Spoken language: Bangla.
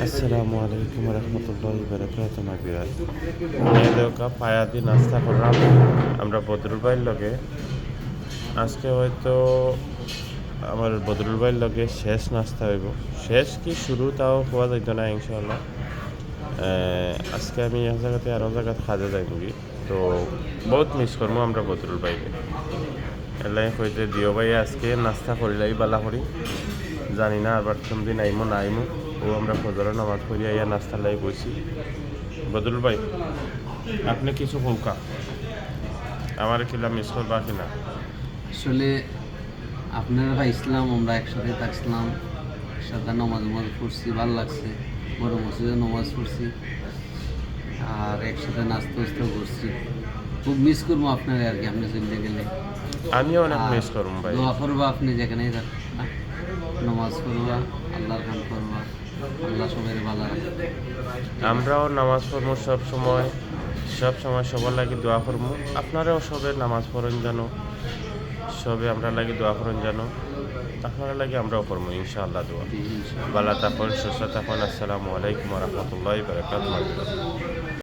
আসসালামু আলাইকুম রহমতুল্লাহি বারাকাতু মাগবিরাত মেয়েদেরকে পায়া দিয়ে নাস্তা করলাম আমরা বদরুল ভাইয়ের লগে। আজকে হয়তো আমার বদরুল ভাইয়ের লগে শেষ নাস্তা হইব, শেষ কি শুরু তাও হওয়া যাইত না ইনশাআল্লাহ। আজকে আমি এক জায়গাতে আরও জায়গাত খাজা যাই নাকি, তো বহুত মিস করবো আমরা বদরুল ভাইকে। এলাই হইতে দিও ভাই আজকে নাস্তা করিলাই বালা করি, জানি না আবার দিন আইমো না আইমো। ও আমরা ফজরের নামাজ পড়ি আইয়া নাস্তা লাই বসি। বদরুল ভাই, আপনি কিছু কৌকা আমার কিলা মিস করবা কিনা? আসলে আপনারা ইসলাম আমরা একসাথে থাকছিলাম, একসাথে নমাজ পড়ছি, ভালো লাগছে। বড় মসজিদে নমাজ পড়ছি আর একসাথে নাস্তা টাস্তা করছি। খুব মিস করবো আপনারা আর কি, আপনি চলতে গেলে। আমিও অনেক মিস করবো ভাই। দোয়া করবা আপনি যেখানেই থাকেন, নমাজ পড়বা, আল্লাহর কাম করবা, আল্লাহ সবাই ভালো রাখবে। আমরাও নামাজ পড়বো সব সময় সবার লাগে দোয়া করবো। আপনারাও সবে নামাজ পড়েন জানো, সবে আমরা লাগে দোয়া করেন জানো, আপনারা লাগে আমরাও করবো ইনশাআল্লাহ দোয়া। ভালো থাকুন, সুস্থ থাকুন। আসসালামু আলাইকুম রহমতুল্লাহি বারাকাতুহু।